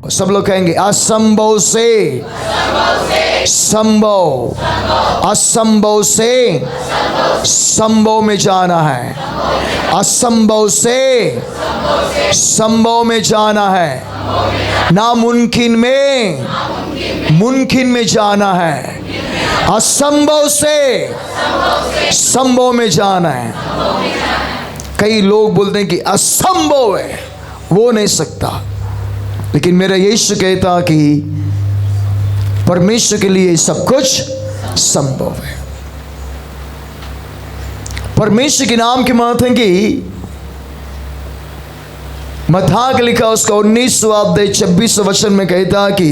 सब लोग कहेंगे असंभव से संभव, असंभव से संभव में जाना है, असंभव से संभव में जाना है, नामुमकिन में मुमकिन में जाना है, असंभव से संभव में जाना है। कई लोग बोलते हैं कि असंभव है, वो नहीं सकता, लेकिन मेरा यीशु कहता कि परमेश्वर के लिए सब कुछ संभव है। परमेश्वर के नाम की बात है कि मत्ती लिखा उसका 19वां अध्याय 26वां वचन में कहता कि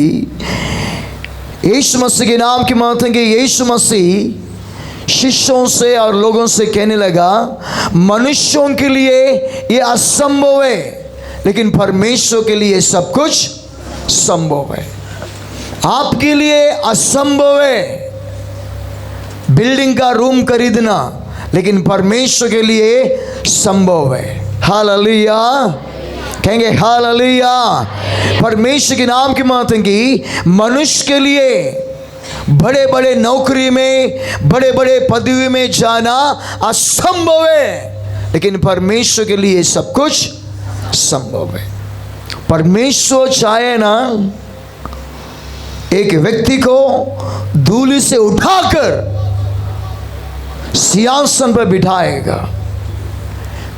यीशु मसीह के नाम की बात है कि यीशु मसीह शिष्यों से और लोगों से कहने लगा, मनुष्यों के लिए ये असंभव है, लेकिन परमेश्वर के लिए सब कुछ संभव है। आपके लिए असंभव है बिल्डिंग का रूम खरीदना, लेकिन परमेश्वर के लिए संभव है। हालेलुया, कहेंगे हालेलुया। परमेश्वर के नाम की बात है कि मनुष्य के लिए बड़े बड़े नौकरी में, बड़े बड़े पदवी में जाना असंभव है, लेकिन परमेश्वर के लिए सब कुछ संभव है। परमेश्वर चाहे ना एक व्यक्ति को धूलि से उठाकर सिंहासन पर बिठाएगा।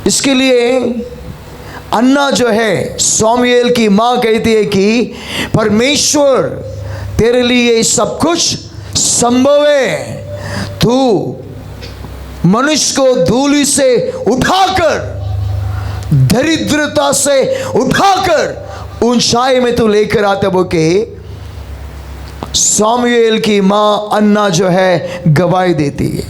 इसके लिए अन्ना जो है, सामुएल की माँ कहती है कि परमेश्वर तेरे लिए सब कुछ संभव है, तू मनुष्य को धूलि से उठाकर, दरिद्रता से उठाकर ऊंचाई में तू लेकर आते। वो के सामुएल की माँ अन्ना जो है गवाही देती है।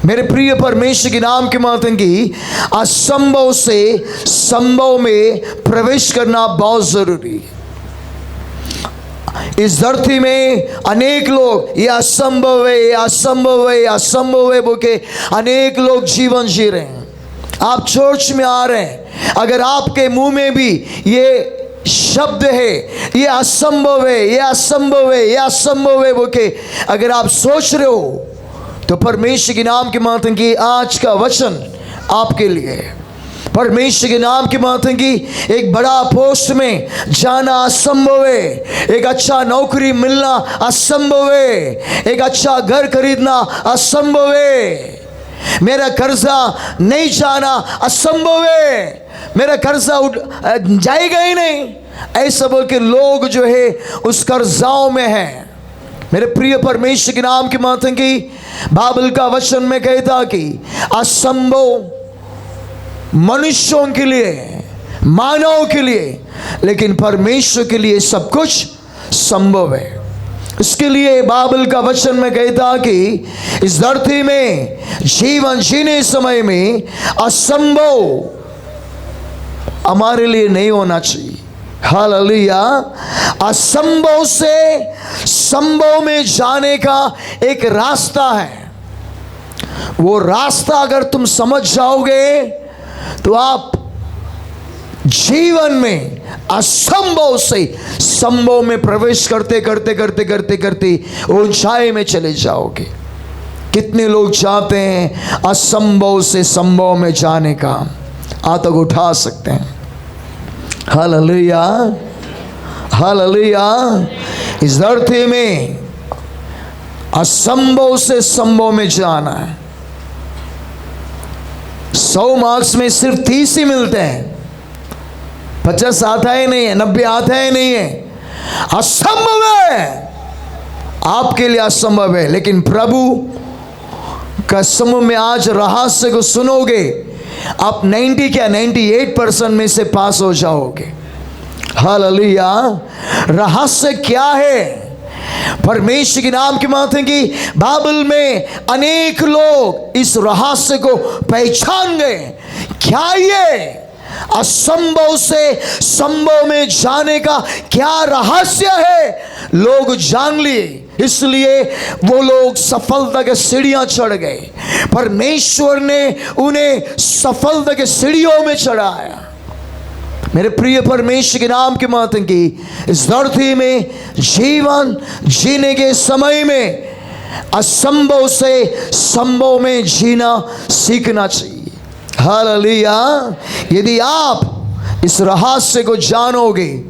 मेरे प्रिय परमेश्वर के नाम की बात है कि असंभव से संभव में प्रवेश करना बहुत जरूरी है। इस धरती में अनेक लोग ये असंभव है, ये असंभव है, ये असंभव है बोल के अनेक लोग जीवन जी रहे हैं। आप चर्च में आ रहे हैं, अगर आपके मुंह में भी ये शब्द है, ये असंभव है, ये असंभव है, ये असंभव है बोल के अगर आप सोच रहे हो, तो परमेश्वर के नाम की बात है कि आज का वचन आपके लिए है। परमेश्वर के नाम की बात है कि एक बड़ा पोस्ट में जाना असंभव है, एक अच्छा नौकरी मिलना असंभव है, एक अच्छा घर खरीदना असंभव है, मेरा कर्जा नहीं जाना असंभव है, मेरा कर्जा जाएगा ही नहीं, ऐसा बोल के लोग जो है उस कर्जाओं में हैं। मेरे प्रिय परमेश्वर के नाम की बात है कि बाइबल का वचन में कहता कि असंभव मनुष्यों के लिए, मानव के लिए, लेकिन परमेश्वर के लिए सब कुछ संभव है। इसके लिए बाइबल का वचन में कहता कि इस धरती में जीवन जीने समय में असंभव हमारे लिए नहीं होना चाहिए। हालेलुया। असंभव से संभव में जाने का एक रास्ता है। वो रास्ता अगर तुम समझ जाओगे तो आप जीवन में असंभव से संभव में प्रवेश करते करते करते करते करते ऊंचाई में चले जाओगे। कितने लोग चाहते हैं असंभव से संभव में जाने का? हाथ उठा सकते हैं। Hallelujah, hallelujah. इस धरती में असंभव से संभव में जाना है। 100 मार्क्स में सिर्फ 30 ही मिलते हैं, 50 आता ही नहीं है, 90 आता ही नहीं है। असंभव है, आपके लिए असंभव है, लेकिन प्रभु का समूह में आज रहस्य को सुनोगे, आप 90 क्या 98% में से पास हो जाओगे। हालेलुया। रहस्य क्या है? परमेश्वर के नाम की बात है कि बाइबल में अनेक लोग इस रहस्य को पहचान गए। क्या ये असंभव से संभव में जाने का क्या रहस्य है? लोग जान लिए, इसलिए वो लोग सफलता के सीढ़ियां चढ़ गए। परमेश्वर ने उन्हें सफलता के सीढ़ियों में चढ़ाया। मेरे प्रिय परमेश्वर के नाम की महत्व की इस धरती में जीवन जीने के समय में असंभव से संभव में जीना सीखना चाहिए। हालेलुया। यदि आप इस रहस्य को जानोगे,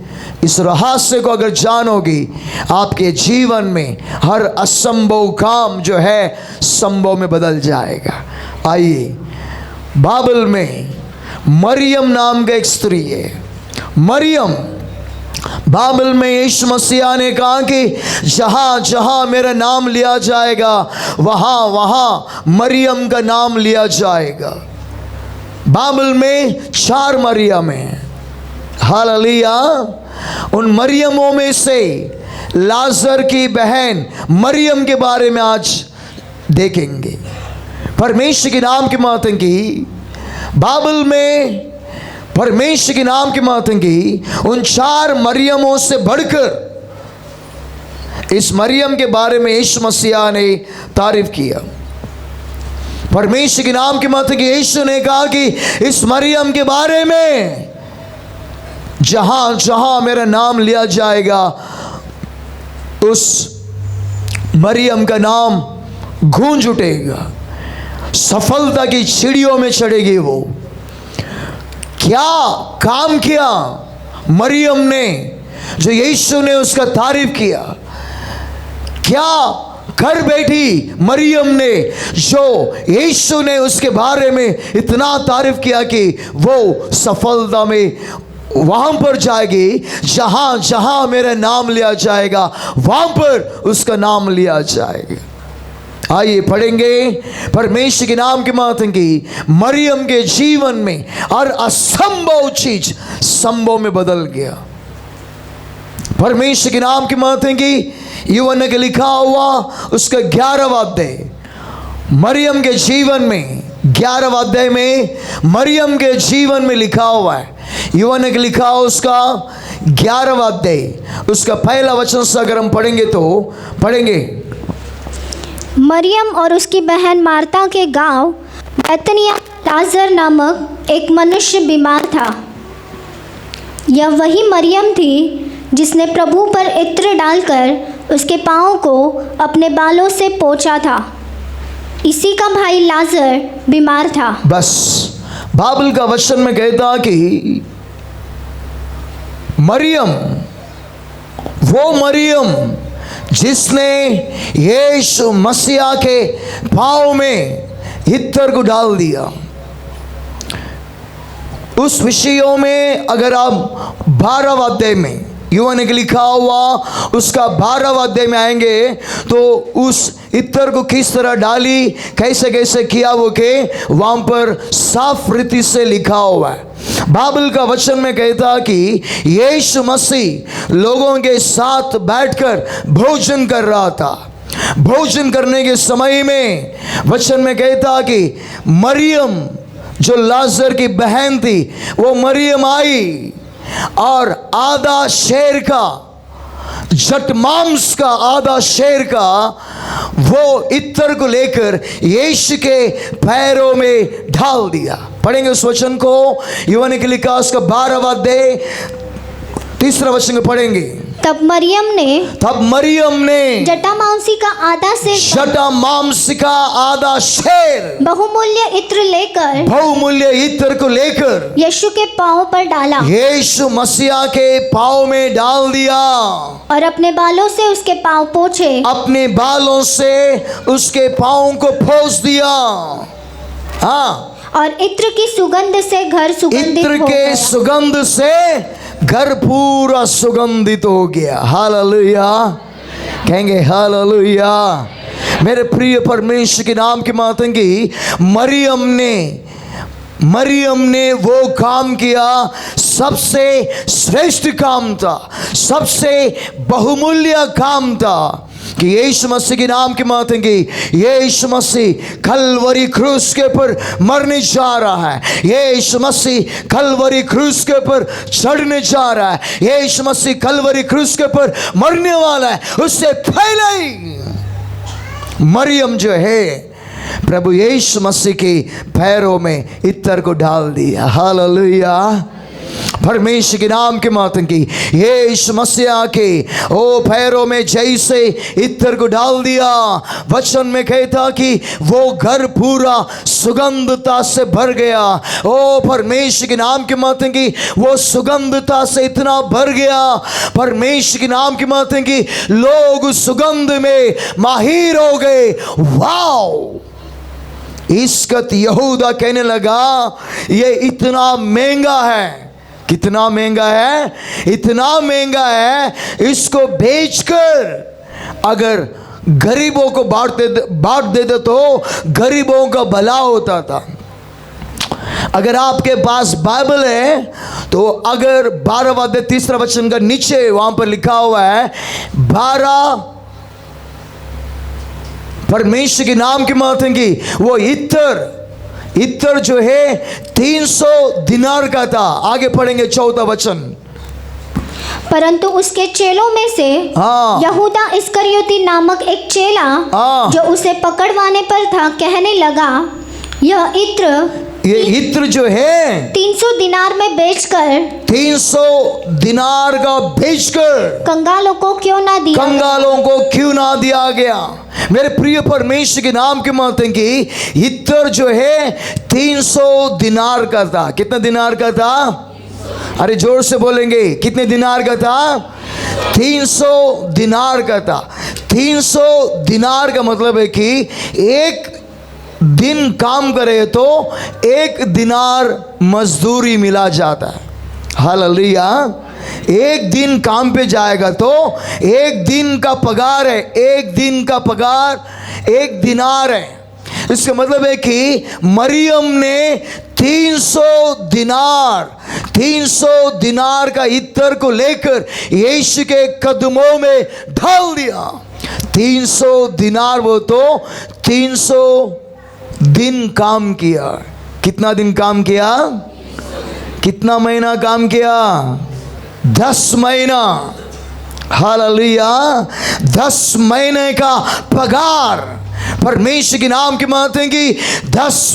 इस रहस्य को अगर जानोगे, आपके जीवन में हर असंभव काम जो है संभव में बदल जाएगा। आइए, बाइबल में मरियम नाम का एक स्त्री है। मरियम, बाइबल में यीशु मसीह ने कहा कि जहाँ जहाँ मेरा नाम लिया जाएगा वहाँ वहाँ मरियम का नाम लिया जाएगा। बाइबल में 4 मरियम हैं। हालेलुया। उन मरियमों में से लाजर की बहन मरियम के बारे में आज देखेंगे। परमेश्वर के नाम की महत्व की बाइबल में परमेश्वर के नाम की महत्व की उन 4 मरियमों से बढ़कर इस मरियम के बारे में यीशु मसीह ने तारीफ किया। परमेश्वर के नाम की महत्व की यीशु ने कहा कि इस मरियम के बारे में जहां जहां मेरा नाम लिया जाएगा उस मरियम का नाम गूंज उठेगा। सफलता की सीढ़ियों में चढ़ेगी वो। क्या काम किया मरियम ने जो यीशु ने उसका तारीफ किया? क्या कर बैठी मरियम ने जो यीशु ने उसके बारे में इतना तारीफ किया कि वो सफलता में वहां पर जाएगी जहां जहां मेरा नाम लिया जाएगा वहां पर उसका नाम लिया जाएगा। आइए पढ़ेंगे परमेश्वर के नाम की महत्व की मरियम के जीवन में हर असंभव चीज संभव में बदल गया। परमेश्वर के नाम की महत्व की यूहन्ना के लिखा हुआ उसका 11वां अध्याय मरियम के जीवन में 11वां अध्याय में मरियम के जीवन में लिखा हुआ है। यूहन्ना के लिखा हुआ उसका 11वां अध्याय उसका पहला वचन से अगर हम पढ़ेंगे तो पढ़ेंगे, मरियम और उसकी बहन मार्ता के गांव बैतनिय्याह लाजर नामक एक मनुष्य बीमार था। यह वही मरियम थी जिसने प्रभु पर इत्र डालकर उसके पाँव को अपने बालों से पोंछा था। इसी का भाई लाजर बीमार था। बस बाइबल का वचन में कहता कि मरियम, वो मरियम जिसने यीशु मसीह के पाँव में इत्र को डाल दिया। उस विषयों में अगर आप 12वां अध्याय में यूहन्ना के लिखा हुआ उसका 12वां अध्याय में आएंगे तो उस इत्र को किस तरह डाली, कैसे कैसे किया वो के वहां पर साफ रीति से लिखा हुआ है। बाइबल का वचन में कहता कि यीशु मसीह लोगों के साथ बैठकर भोजन कर रहा था। भोजन करने के समय में वचन में कहता कि मरियम जो लाजर की बहन थी वो मरियम आई और आधा शेर का जट मांस का आधा शेर का वो इत्र को लेकर यीशु के पैरों में ढाल दिया। पढ़ेंगे उस वचन को यूहन्ना के लिखा उसका 12वां अध्याय 3रा वचन को पढ़ेंगे। तब मरियम ने जटामांसी का आधा शेर बहुमूल्य इत्र को लेकर यीशु के पाँव पर डाला, यीशु मसीह के पाँव में डाल दिया और अपने बालों से उसके पाँव पोंछे, अपने बालों से उसके पाँव को पोंछ दिया। हाँ, और इत्र की सुगंध से घर सुगंधित हो गया। इत्र के सुगंध से घर पूरा सुगंधित हो गया। हालेलुया, कहेंगे हालेलुया। मेरे प्रिय परमेश्वर के नाम की महत्व की मरियम ने वो काम किया, सबसे श्रेष्ठ काम था, सबसे बहुमूल्य काम था कि यीशु मसीह के नाम की महत्व की यीशु मसीह कलवरी क्रूस के ऊपर मरने जा रहा है। यीशु मसीह कलवरी क्रूस के ऊपर चढ़ने जा रहा है। यीशु मसीह कलवरी क्रूस के ऊपर मरने वाला है। उससे पहले ही मरियम जो है प्रभु यीशु मसीह के पैरों में इत्र को डाल दिया। हालेलुया। परमेश्वर के नाम के मातन की यीशु मसीह के ओ पैरों में जैसे इत्र को डाल दिया, वचन में कहता कि वो घर पूरा सुगंधता से भर गया। ओ परमेश्वर के नाम के मातन की वो सुगंधता से इतना भर गया, परमेश्वर के नाम के मातन की लोग सुगंध में माहिर हो गए। वाओ! इसकत यहूदा कहने लगा ये इतना महंगा है। कितना महंगा है? इतना महंगा है, इसको बेचकर अगर गरीबों को बांट देते तो गरीबों का भला होता था। अगर आपके पास बाइबल है तो अगर 12वां अध्याय 3 वचन का नीचे वहां पर लिखा हुआ है 12 परमेश्वर के नाम की मातन की वो इत्र जो है 300 दिनार का था। आगे पढ़ेंगे 4वां वचन। परंतु उसके चेलों में से यहूदा इस्करियोती नामक एक चेला जो उसे पकड़वाने पर था कहने लगा, ये इत्र जो है 300 दिनार में बेचकर 300 दिनार का बेचकर कंगालों को क्यों ना दिया गया। मेरे प्रिय परमेश्वर के नाम के मातन की इत्र जो है 300 दिनार का था। कितना दिनार का था? अरे जोर से बोलेंगे, कितने दिनार का था? 300 दिनार का था। 300 दिनार का मतलब है कि एक दिन काम करे तो 1 दिनार मजदूरी मिला जाता है। हालेलुया! एक दिन काम पे जाएगा तो 1 दिन का पगार है। 1 दिन का पगार 1 दिनार है। इसका मतलब है कि मरियम ने 300 दिनार का इत्र को लेकर यीशु के कदमों में डाल दिया। 300 दिनार वो तो 300 दिन काम किया। कितना दिन काम किया? कितना महीना काम किया? 10 महीना। हालेलुया! 10 महीने का पगार परमेश्वर के नाम की बात है कि 10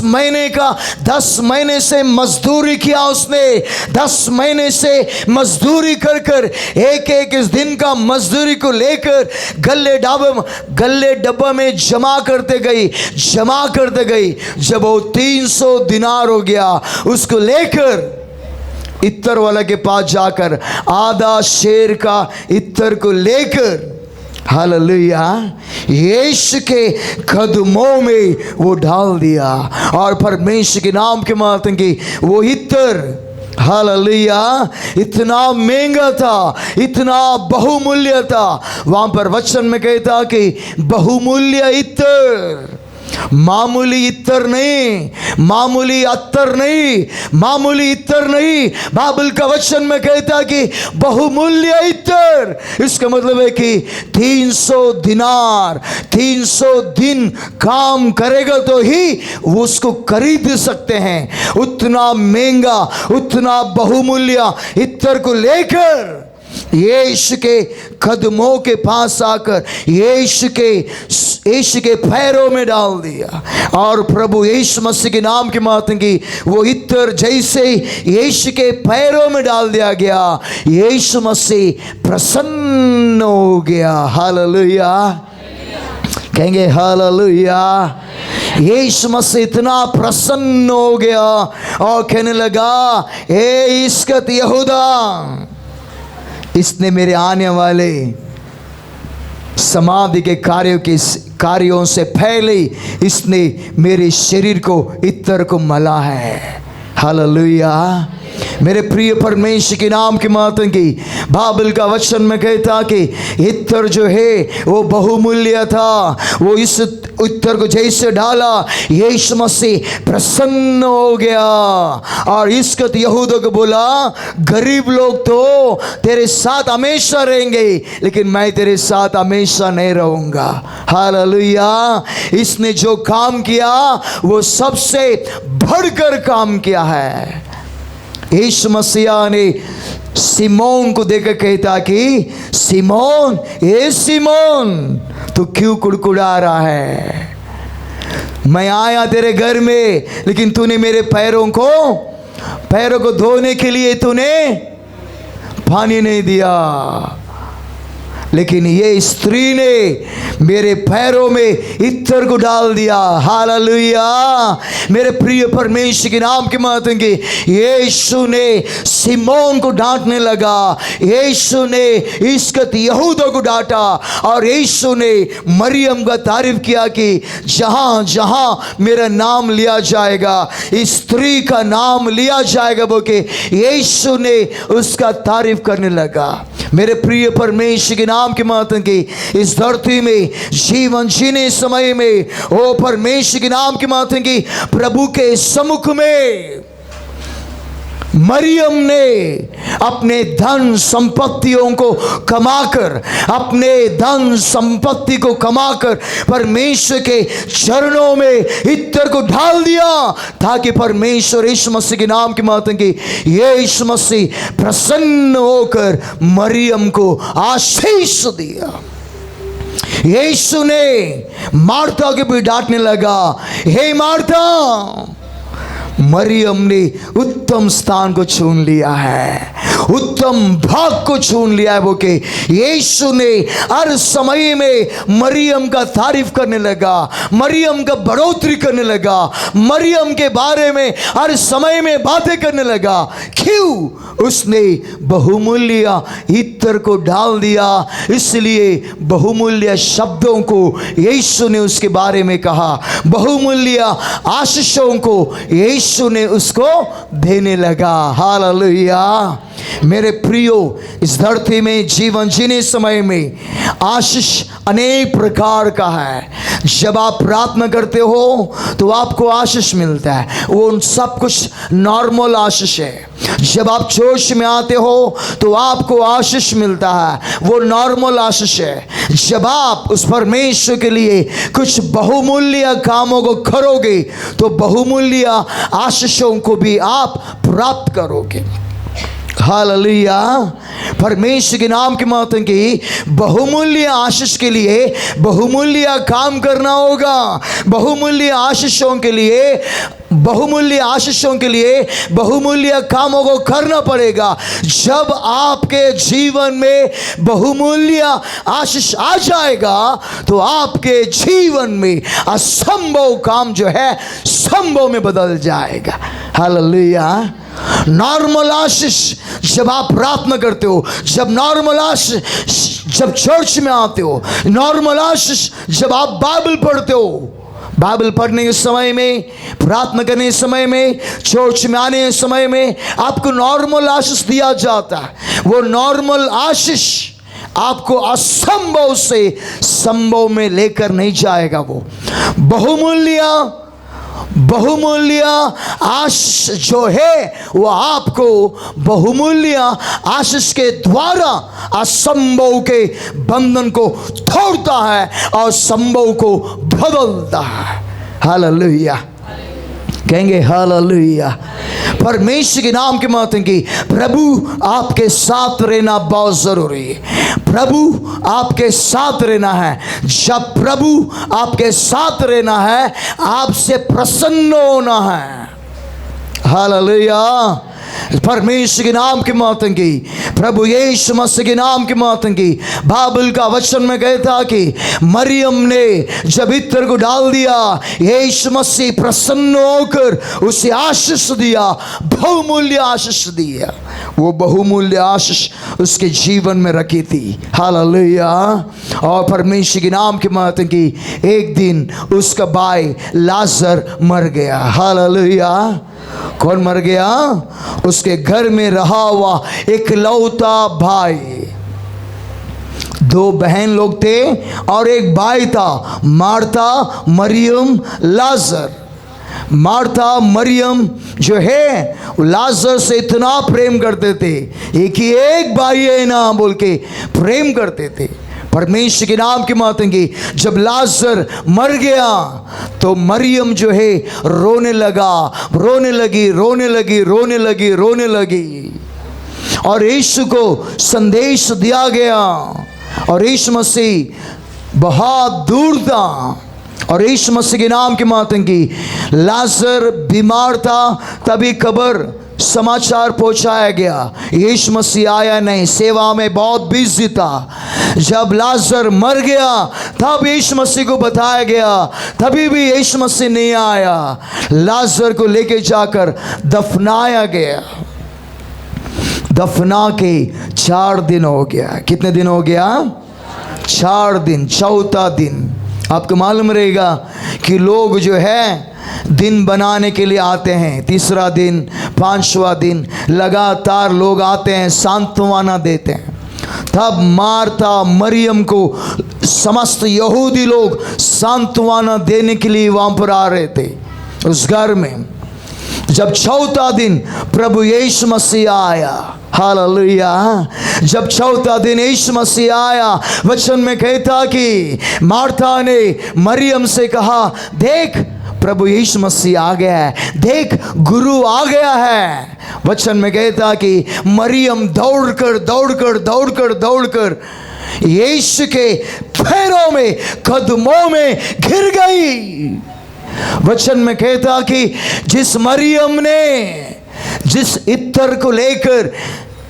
महीने से मजदूरी किया उसने। 10 महीने से मजदूरी कर कर एक इस दिन का मजदूरी को लेकर गल्ले डब्बा में जमा करते गई। जब वो 300 दिनार हो गया, उसको लेकर इत्र वाला के पास जाकर आधा शेर का इत्र को लेकर हालेलुया यीशु के कदमों में वो डाल दिया। और परमेश्वर के नाम के मातन की वो इत्र हालेलुया इतना महंगा था, इतना बहुमूल्य था। वहां पर वचन में कहता कि बहुमूल्य इत्र, मामूली इत्र नहीं, मामूली अत्तर नहीं, मामूली इत्र नहीं। बाइबल का वचन में कहता कि बहुमूल्य इत्र। इसका मतलब है कि 300 दिनार 300 दिन काम करेगा तो ही उसको खरीद सकते हैं। उतना महंगा, उतना बहुमूल्य इत्र को लेकर यीशु के कदमों के पास आकर यीशु के पैरों में डाल दिया। और प्रभु यीशु मसीह के नाम की मातन की वो इत्र जैसे यीशु के पैरों में डाल दिया गया, यीशु मसीह प्रसन्न हो गया। हालेलुया! कहेंगे हालेलुया! यीशु मसीह इतना प्रसन्न हो गया और कहने लगा, ए इस्कत यहूदा, इसने मेरे आने वाले समाधि के कार्यों से पहले इसने मेरे शरीर को इत्र को मला है। हालेलुया! मेरे प्रिय परमेश्वर के नाम की मातन की बाइबल का वचन में कहता कि इत्र जो है वो बहुमूल्य था। वो इस इत्र को जैसे डाला यीशु मसीह प्रसन्न हो गया। और इसको यहूदा को बोला, गरीब लोग तो तेरे साथ हमेशा रहेंगे लेकिन मैं तेरे साथ हमेशा नहीं रहूंगा। हालेलुया! इसने जो काम किया वो सबसे बढ़कर काम किया है। यीशु मसीह ने सिमोन को देखकर कहता कि सिमोन, ए सिमोन, तू क्यों कुड़कुड़ा रहा है? मैं आया तेरे घर में लेकिन तूने मेरे पैरों को पैरों को धोने के लिए तूने पानी नहीं दिया, लेकिन ये स्त्री ने मेरे पैरों में इत्र को डाल दिया। हालेलुया। मेरे प्रिय परमेश्वर के नाम की महत्व की, यीशु ने सिमोन को डांटने लगा, यीशु ने इस्कत यहूदा को डांटा, और यीशु ने मरियम का तारीफ किया कि जहां जहां मेरा नाम लिया जाएगा, इस स्त्री का नाम लिया जाएगा, बोके यीशु ने उसका तारीफ करने लगा। मेरे प्रिय परमेश्वर के नाम की महत्व की, इस धरती में जीवन जीने समय में ओ परमेश्वर के नाम की महत्व की, प्रभु के सम्मुख में मरियम ने अपने धन संपत्तियों को कमाकर, अपने धन संपत्ति को कमाकर परमेश्वर के चरणों में इत्र को डाल दिया, ताकि परमेश्वर यीशु मसीह के नाम की महत्व की, यीशु मसीह प्रसन्न होकर मरियम को आशीष दिया। यीशु ने मार्था के भी डांटने लगा, हे मार्था, मरियम ने उत्तम स्थान को चुन लिया है, उत्तम भाग को चुन लिया है। वो के यीशु ने हर समय में मरियम का तारीफ करने लगा, मरियम का बढ़ोतरी करने लगा, मरियम के बारे में हर समय में बातें करने लगा। क्यों? उसने बहुमूल्य इत्र को डाल दिया, इसलिए बहुमूल्य शब्दों को यीशु ने उसके बारे में कहा, बहुमूल्य आशीषों को यीशु ने उसको देने लगा। हालेलुया। मेरे प्रियो, इस धरती में जीवन जीने समय में आशीष अनेक प्रकार का है। जब आप प्रार्थना करते हो तो आपको आशीष मिलता है, वो सब कुछ नॉर्मल आशीष है। जब आप चर्च में आते हो तो आपको आशीष मिलता है, वो नॉर्मल आशीष है। जब आप उस परमेश्वर के लिए कुछ बहुमूल्य कामों को करोगे तो बहुमूल्य आशीषों को भी आप प्राप्त करोगे। हालेलुया। परमेश्वर के नाम की महत्व की, बहुमूल्य आशीष के लिए बहुमूल्य काम करना होगा, बहुमूल्य आशीषों के लिए बहुमूल्य कामों को करना पड़ेगा। जब आपके जीवन में बहुमूल्य आशीष आ जाएगा तो आपके जीवन में असंभव काम जो है संभव में बदल जाएगा। हालेलुया। नॉर्मल आशीष जब आप प्रार्थना करते हो, जब नॉर्मल आशीष जब चर्च में आते हो, नॉर्मल आशीष जब आप बाइबल पढ़ते हो, बाइबल पढ़ने के समय में, प्रार्थना करने के समय में, चर्च में आने के समय में आपको नॉर्मल आशीष दिया जाता है। वो नॉर्मल आशीष आपको असंभव से संभव में लेकर नहीं जाएगा। वो बहुमूल्य आशीष जो है वो आपको बहुमूल्य आशीष के द्वारा असंभव के बंधन को तोड़ता है और संभव को बदलता है। हालेलुया। कहेंगे हालेलुया। परमेश्वर के नाम के महत्व की, प्रभु आपके साथ रहना बहुत जरूरी है। प्रभु आपके साथ रहना है। जब प्रभु आपके साथ रहना है, आपसे प्रसन्न होना है। हालेलुया। परमेश्वर के नाम की महत्व की, प्रभु यीशु मसीह के नाम की महत्व की, बाइबल का वचन में कहता कि मरियम ने जब इत्र को डाल दिया, यीशु मसीह प्रसन्न होकर उसे आशीष दिया, बहुमूल्य आशीष दिया। वो बहुमूल्य आशीष उसके जीवन में रखी थी। हालेलुया। और परमेश्वर के नाम की महत्व की, एक दिन उसका भाई लाजर मर गया। हालेलुया। कौन मर गया? उसके घर में रहा हुआ इकलौता भाई। दो बहन लोग थे और एक भाई था, मार्था, मरियम, लाजर। मार्था मरियम जो है लाजर से इतना प्रेम करते थे, एक भाई है ना बोल के प्रेम करते थे। परमेश्वर के नाम की महत्व की, जब लाजर मर गया तो मरियम जो है रोने लगी और यीशु को संदेश दिया गया। और यीशु मसीह बहुत दूर था और यीशु मसीह के नाम की महत्व की, लाजर बीमार था, तभी कब्र समाचार पहुंचाया गया, यीशु मसीह आया नहीं, सेवा में बहुत बिजी था। जब लाजर मर गया तब यीशु मसीह को बताया गया, तभी भी यीशु मसीह नहीं आया। लाजर को लेके जाकर दफनाया गया। दफना के 4 दिन हो गया। कितने दिन हो गया? 4 दिन। चौथा दिन आपको मालूम रहेगा कि लोग जो है दिन बनाने के लिए आते हैं। तीसरा दिन, 5वां दिन लगातार लोग आते हैं, सांत्वना देते हैं। तब मार्था मरियम को समस्त यहूदी लोग सांत्वना देने के लिए वहां पर आ रहे थे उस घर में। जब चौथा दिन प्रभु यीशु मसीह आया, हालेलुया। जब चौथा दिन यीशु मसीह आया, वचन में कहता कि मार्था ने मरियम से कहा, देख प्रभु यीशु मसीह आ गया है, देख गुरु आ गया है। वचन में कहता कि मरियम दौड़कर यीशु के पैरों में, कदमों में गिर गई। वचन में कहता कि जिस मरियम ने जिस इत्र को लेकर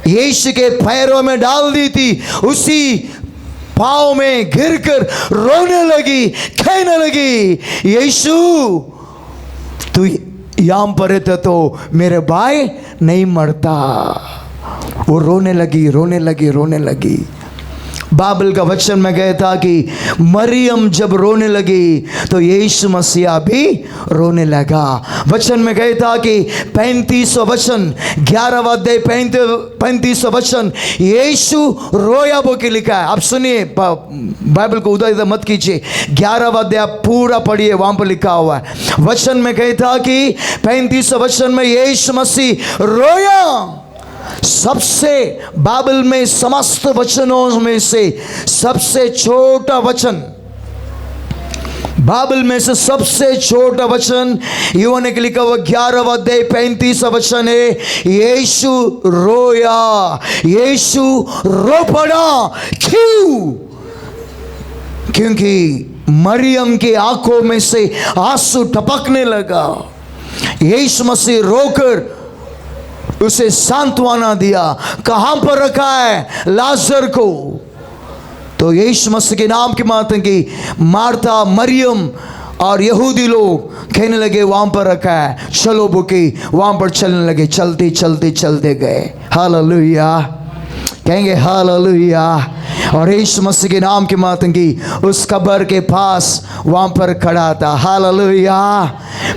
यीशु के पैरों में डाल दी थी, उसी पाँव में गिरकर रोने लगी, कहने लगी, यीशु तू यहाँ पर रहता तो मेरे भाई नहीं मरता। वो रोने लगी। बाइबल का वचन में कहता कि मरियम जब रोने लगी तो यीशु मसीह भी रोने लगा। वचन में कहता कि 35वां वचन, 11वां अध्याय 35वां वचन, यीशु रोया बो के लिखा है। आप सुनिए, बाइबल को उधर इधर मत कीजिए, 11वां अध्याय पूरा पढ़िए, वहां पर लिखा हुआ है। वचन में कहता कि 35वां वचन में यीशु मसीह रोया। सबसे बाइबल में समस्त वचनों में से सबसे छोटा वचन, बाइबल में से सबसे छोटा वचन यूहन्ना के लिखा हुआ 11वां अध्याय 35वां वचन है, यीशु रोया, यीशु रो पड़ा। क्यों? क्योंकि मरियम की आंखों में से आंसू टपकने लगा। यीशु मसीह रोकर उसे सांत्वना दिया। कहां पर रखा है? लाजर को। तो यीशु मसीह के नाम की माता की मार्था, मरियम और यहूदी लोग कहने लगे वहां पर रखा है, चलो बुकी। वहां पर चलने लगे, चलते गए। हालेलुया, कहेंगे हालेलुया। और यीशु मसीह के नाम की माता की उस कब्र के पास वहां पर खड़ा था। हालेलुया,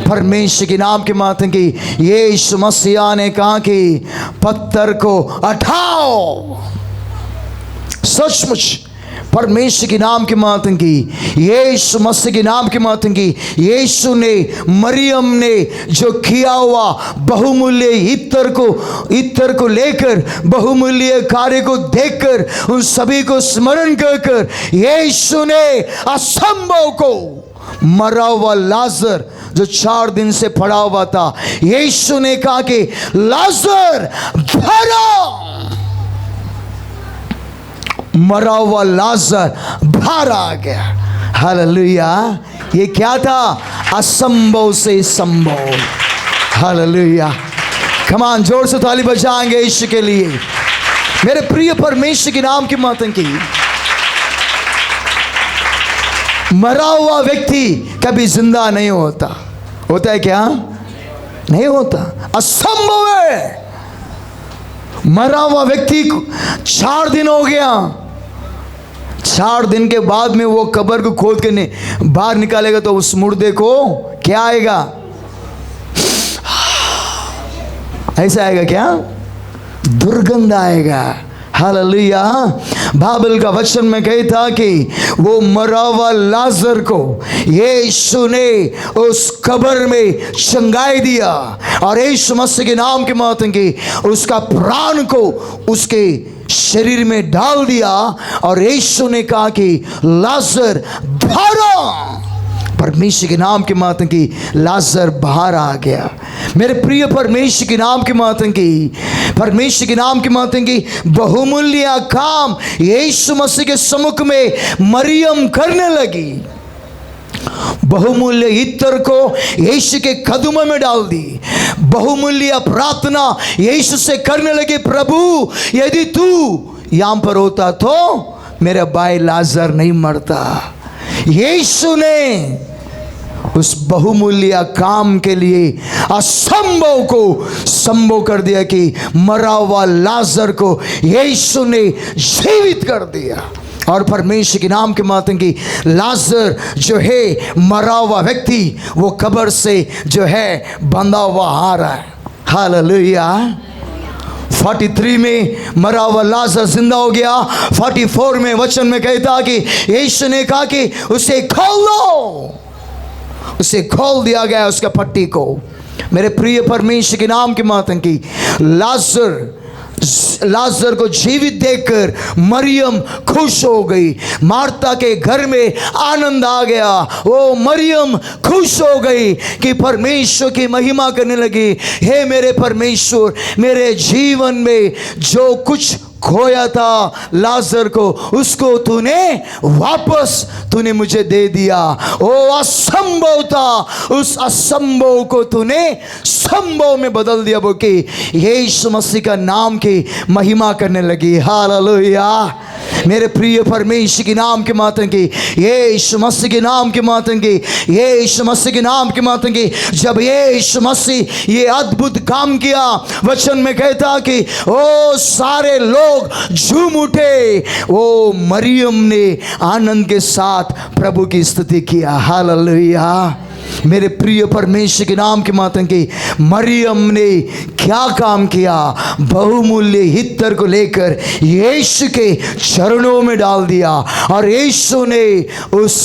परमेश्वर के नाम की माता की यीशु मसीह ने कहा कि पत्थर को उठाओ। सचमुच परमेश्वर के नाम की माता की, यीशु मसीह के नाम की माता की, यीशु ने, मरियम ने जो किया हुआ बहुमूल्य इत्र को लेकर, बहुमूल्य कार्य को देखकर, उन सभी को स्मरण कर यीशु ने असंभव को, मरा हुआ लाजर जो 4 दिन से पड़ा हुआ था, यीशु ने कहा कि लाजर भरा। मरा हुआ लाजर बाहर आ गया। हालेलुया। ये क्या था? असंभव से संभव। हालेलुया। कमान, जोर से ताली बजाएंगे यीशु के लिए। मेरे प्रिय परमेश्वर के नाम की माता की, मरा हुआ व्यक्ति कभी जिंदा नहीं होता। होता है क्या? नहीं होता, असंभव है। मरा हुआ व्यक्ति 4 दिन हो गया, 4 दिन के बाद में वो कब्र को खोद के बाहर निकालेगा तो उस मुर्दे को क्या आएगा? ऐसा आएगा क्या? दुर्गंध आएगा। हालेलुया। बाइबल का वचन में कहता कि वो मरा हुआ लाजर को यीशु ने उस कब्र में चंगाई दिया और यीशु मसीह के नाम के माध्यम की उसका प्राण को उसके शरीर में डाल दिया और यीशु ने कहा कि लाजर बाहर आ। परमेश्वर के नाम के माध्यम की लाजर बाहर आ गया। मेरे प्रिय परमेश्वर के नाम के माध्यम की, परमेश्वर के नाम के माध्यम की बहुमूल्य काम यीशु मसीह के सम्मुख में मरियम करने लगी। बहुमूल्य इत्र को यीशु के कदमों में डाल दी। बहुमूल्य प्रार्थना यीशु से करने लगे, प्रभु यदि तू यहाँ पर होता तो मेरा भाई लाजर नहीं मरता। यीशु ने उस बहुमूल्य काम के लिए असंभव को संभव कर दिया कि मरा हुआ लाजर को यीशु ने जीवित कर दिया। और परमेश्वर के नाम के माध्यम की लाजर जो है मरा हुआ व्यक्ति वो कब्र से जो है बंधा हुआ आ रहा है। हालेलुया। 43 में मरा हुआ लाजर जिंदा हो गया। 44 में वचन में कहता कि यीशु ने कहा कि उसे खोल दो। उसे खोल दिया गया उसका पट्टी को। मेरे प्रिय परमेश्वर के नाम के माध्यम की लाजर को जीवित देखकर मरियम खुश हो गई। मार्ता के घर में आनंद आ गया। वो मरियम खुश हो गई कि परमेश्वर की महिमा करने लगी, हे मेरे परमेश्वर, मेरे जीवन में जो कुछ खोया था लाजर को, उसको तूने मुझे दे दिया। ओ असंभव था, उस असंभव को तूने संभव में बदल दिया। वो कि यीशु मसीह का नाम की महिमा करने लगी। हालेलुया। मेरे प्रिय परमेश्वर के नाम के माध्यम की, यीशु मसीह के नाम के माध्यम की, यीशु मसीह के नाम के माध्यम की, जब यीशु मसीह ये अद्भुत काम किया, वचन में कहता कि ओ सारे लोग झूम उठे। ओ मरियम ने आनंद के साथ प्रभु की स्तुति किया। हालेलुया। मेरे प्रिय परमेश्वर के नाम के माध्यम की मरियम ने क्या काम किया? बहुमूल्य इत्र को लेकर यीशु के चरणों में डाल दिया और यीशु ने उस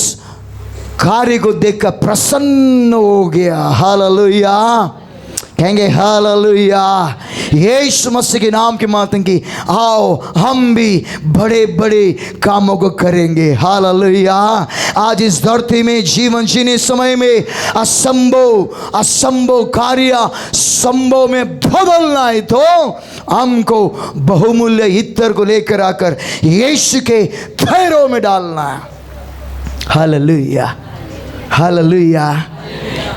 कार्य को देखकर प्रसन्न हो गया। हालेलुया। कहेंगे हालेलुया। यीशु मसीह के नाम के माध्यम की आओ हम भी बड़े बड़े कामों को करेंगे। हालेलुया। आज इस धरती में जीवन जीने समय में असंभव कार्य संभव में बदलना है तो हमको बहुमूल्य इत्र को लेकर आकर यीशु के पैरों में डालना है। हालेलुया। हालेलुया।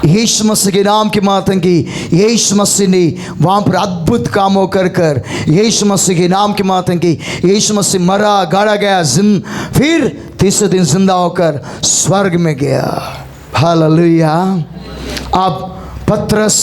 यीशु मसीह के नाम के माध्यम की यीशु मसीह ने वहाँ पर अद्भुत कामों कर यीशु मसीह के नाम के माध्यम की यीशु मसीह मरा, गाड़ा गया, फिर तीसरे दिन जिंदा होकर स्वर्ग में गया। हालेलुया। अब पतरस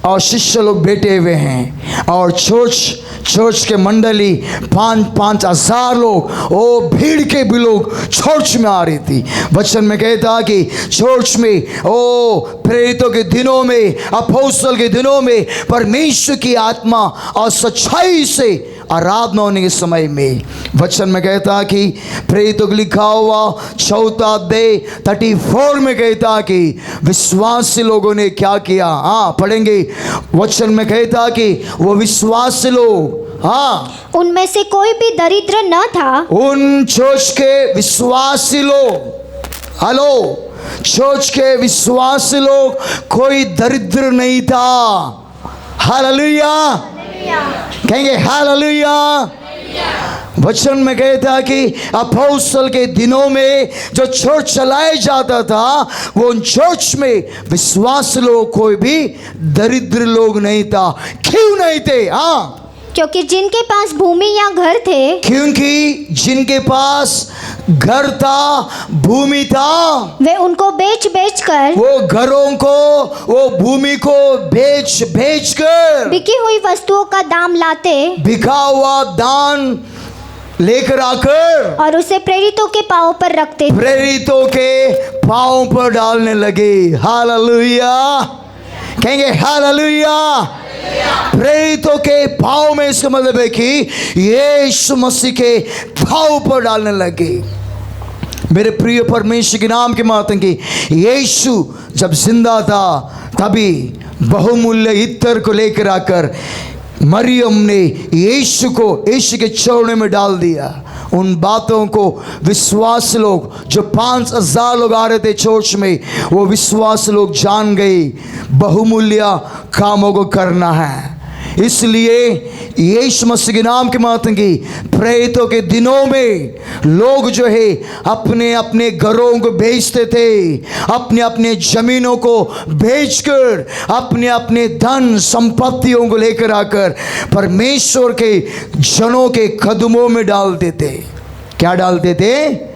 और शिष्य लोग बैठे हुए हैं और चर्च के मंडली 5,000 लोग, ओ भीड़ के भी लोग चर्च में आ रही थी। वचन में कहता कि चर्च में ओ प्रेरितों के दिनों में, अपोस्तल के दिनों में परमेश्वर की आत्मा और सच्चाई से आराधना होने के समय में वचन में कहता कि प्रेरितों को लिखा हुआ 4 अध्याय 34 में कहता कि विश्वासी लोगों ने क्या किया। हाँ पढ़ेंगे। वचन में कहता कि वो विश्वासी लोग, हाँ, उनमें से कोई भी दरिद्र न था। उन चर्च के विश्वासी लोग, हेलो, चर्च के विश्वासी लोग कोई दरिद्र नहीं था। हालेलुया। कहेंगे हालेलुया। वचन में कहता कि अपोस्तल के दिनों में जो चर्च चलाया जाता था वो उन चर्च में विश्वास लोग कोई भी दरिद्र लोग नहीं था। क्यों नहीं थे? हाँ, क्योंकि जिनके पास भूमि या घर थे, क्योंकि जिनके पास घर था, भूमि था, वे उनको बेच कर, वो घरों को, वो भूमि को बेच कर बिकी हुई वस्तुओं का दाम लाते, बिका हुआ दान लेकर आकर और उसे प्रेरितों के पांव पर रखते, प्रेरितों के पांव पर डालने लगे। हालेलुया। कहेंगे हालेलुया। प्रेरितों के पांव में, इसका मतलब है कि यीशु मसीह के पांव पर डालने लगे। मेरे प्रिय परमेश्वर के नाम के माध्यम की यीशु जब जिंदा था तभी बहुमूल्य इत्र को लेकर आकर मरियम ने यीशु के चरणों में डाल दिया। उन बातों को विश्वास लोग, जो 5,000 लोग आ रहे थे चर्च में, वो विश्वास लोग जान गए बहुमूल्य कामों को करना है। इसलिए यीशु मसीह के नाम के मातम की प्रेरितों के दिनों में लोग जो है अपने अपने घरों को बेचते थे, अपने अपने जमीनों को बेचकर अपने अपने धन संपत्तियों को लेकर आकर परमेश्वर के जनों के कदमों में डालते थे। क्या डालते थे?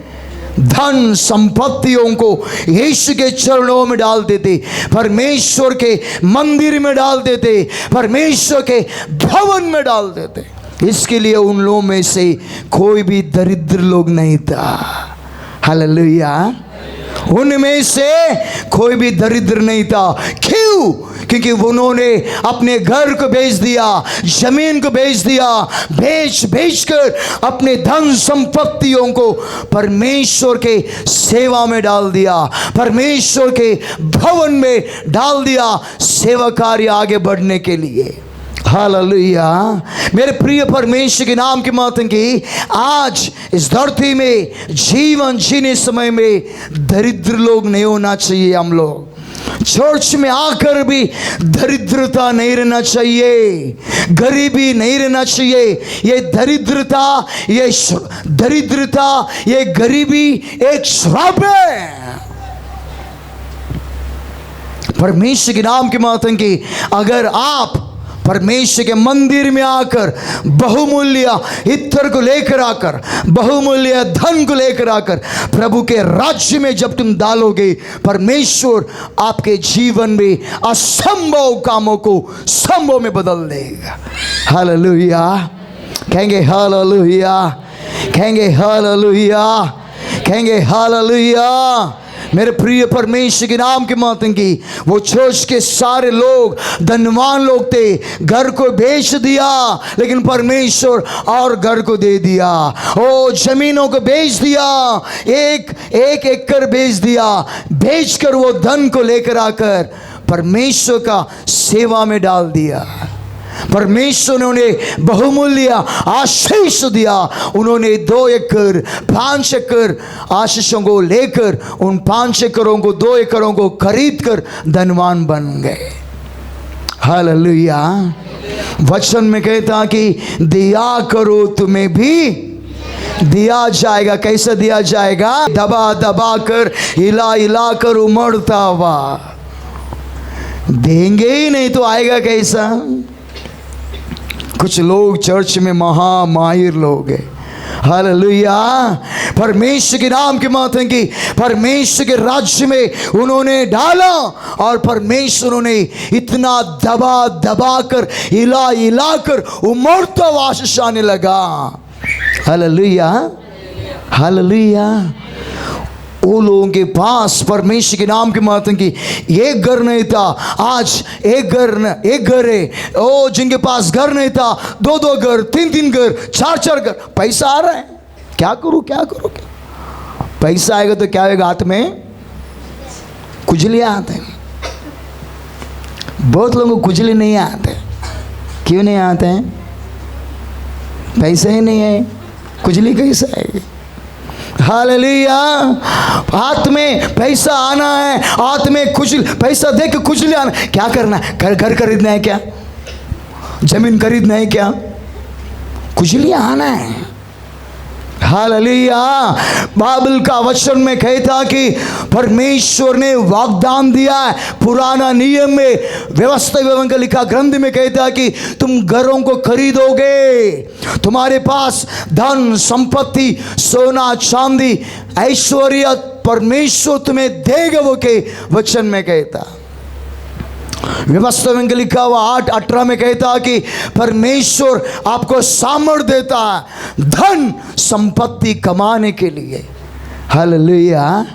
धन संपत्तियों को यीशु के चरणों में डाल देते, परमेश्वर के मंदिर में डाल देते, परमेश्वर के भवन में डाल देते। इसके लिए उन लोगों में से कोई भी दरिद्र लोग नहीं था। हालेलुया। उनमें से कोई भी दरिद्र नहीं था। क्यों? क्योंकि उन्होंने अपने घर को बेच दिया, जमीन को बेच दिया, बेच कर अपने धन संपत्तियों को परमेश्वर के सेवा में डाल दिया, परमेश्वर के भवन में डाल दिया, सेवा कार्य आगे बढ़ने के लिए। हालेलुया। मेरे प्रिय परमेश्वर के नाम की मातम की आज इस धरती में जीवन जीने समय में दरिद्र लोग नहीं होना चाहिए। हम लोग चर्च में आकर भी दरिद्रता नहीं रहना चाहिए, गरीबी नहीं रहना चाहिए। ये दरिद्रता, ये गरीबी एक श्राप है। परमेश्वर के नाम की मातम की अगर आप परमेश्वर के मंदिर में आकर बहुमूल्य इत्र को लेकर आकर, बहुमूल्य धन को लेकर आकर प्रभु के राज्य में जब तुम डालोगे, परमेश्वर आपके जीवन में असंभव कामों को संभव में बदल देगा। हालेलुया। कहेंगे हालेलुया, कहेंगे हालेलुया, कहेंगे हालेलुया। मेरे प्रिय परमेश्वर के नाम के मातम की वो चर्च के सारे लोग धनवान लोग थे, घर को बेच दिया लेकिन परमेश्वर और घर को दे दिया। ओ जमीनों को बेच दिया, एक एकड़ बेच दिया, बेचकर वो धन को लेकर आकर परमेश्वर का सेवा में डाल दिया। परमेश्वर ने उन्हें बहुमूल्य आशीष दिया। उन्होंने 2 एकड़ 5 एकड़ आशीषों को लेकर उन 5 एकड़ों को 2 एकड़ों को खरीद कर धनवान बन गए। हालेलुया। वचन में कहता कि दिया करो तुम्हें भी दिया जाएगा। कैसे दिया जाएगा? दबा दबा कर, हिला हिला कर उमड़ता हुआ। देंगे ही नहीं तो आएगा कैसा? कुछ लोग चर्च में महामाहिर लोग हैं। हालेलुया। परमेश्वर के नाम की मातम की परमेश्वर के राज्य में उन्होंने डाला और परमेश्वर उन्हें इतना दबा दबा कर, हिला हिला कर उमड़ता आशीष आने लगा। Hallelujah, hallelujah. वो लोगों के पास परमेश्वर के नाम के मातम की एक घर नहीं था, आज एक घर है। ओ जिनके पास घर नहीं था 2 घर, 3 घर, 4 घर। पैसा आ रहा है, क्या करूं क्या करूं? पैसा आएगा तो क्या होगा? हाथ में कुजलियां आते हैं। बहुत लोगों को कुजली नहीं आते। क्यों नहीं आते हैं? पैसा ही नहीं है, कुजली कैसे आएगी? हालेलुया। हाथ में पैसा आना है, हाथ में पैसा दे के कुछ ले आना। क्या करना है? घर खरीदना है क्या? जमीन खरीदना है क्या? कुछ ले आना है। हालेलुया। बाइबल का वचन में कहता कि परमेश्वर ने वाग्दान दिया है। पुराना नियम में व्यवस्था विवरण का लिखा ग्रंथ में कहता कि तुम घरों को खरीदोगे, तुम्हारे पास धन संपत्ति, सोना चांदी, ऐश्वर्य परमेश्वर तुम्हें देगा। वो के वचन में कहता, व्यवस्था में लिखा हुआ 8:18 में कहता कि परमेश्वर आपको सामर्थ देता है धन संपत्ति कमाने के लिए। हालेलुया।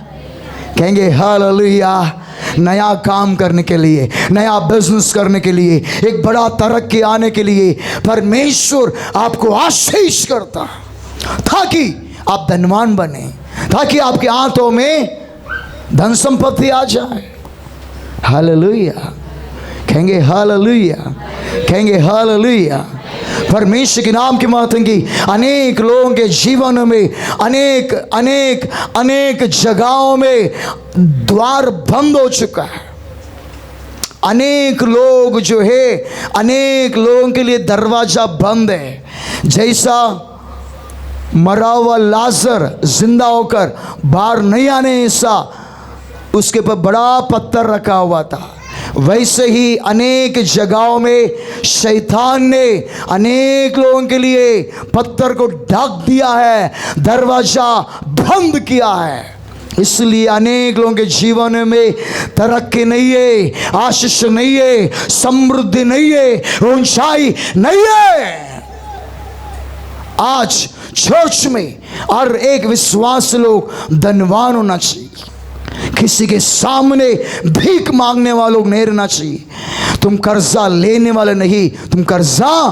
कहेंगे हालेलुया। नया काम करने के लिए, नया बिजनेस करने के लिए, एक बड़ा तरक्की आने के लिए परमेश्वर आपको आशीष करता ताकि आप धनवान बने, ताकि आपके हाथों में धन संपत्ति आ जाए। हालेलुया। कहेंगे हालेलुया, कहेंगे हालेलुया। परमेश्वर के नाम की मातम की अनेक लोगों के जीवन में अनेक जगहों में द्वार बंद हो चुका है। अनेक लोग जो है, अनेक लोगों के लिए दरवाजा बंद है। जैसा मरा हुआ लाजर जिंदा होकर बाहर नहीं आने ऐसा उसके पर बड़ा पत्थर रखा हुआ था, वैसे ही अनेक जगहों में शैतान ने अनेक लोगों के लिए पत्थर को ढक दिया है, दरवाजा बंद किया है। इसलिए अनेक लोगों के जीवन में तरक्की नहीं है, आशीष नहीं है, समृद्धि नहीं है, ऊंचाई नहीं है। आज चर्च में हर एक विश्वास लोग धनवान होना चाहिए, किसी के सामने भीख मांगने वालों नहीं रहना चाहिए। तुम कर्जा लेने वाले नहीं, तुम कर्जा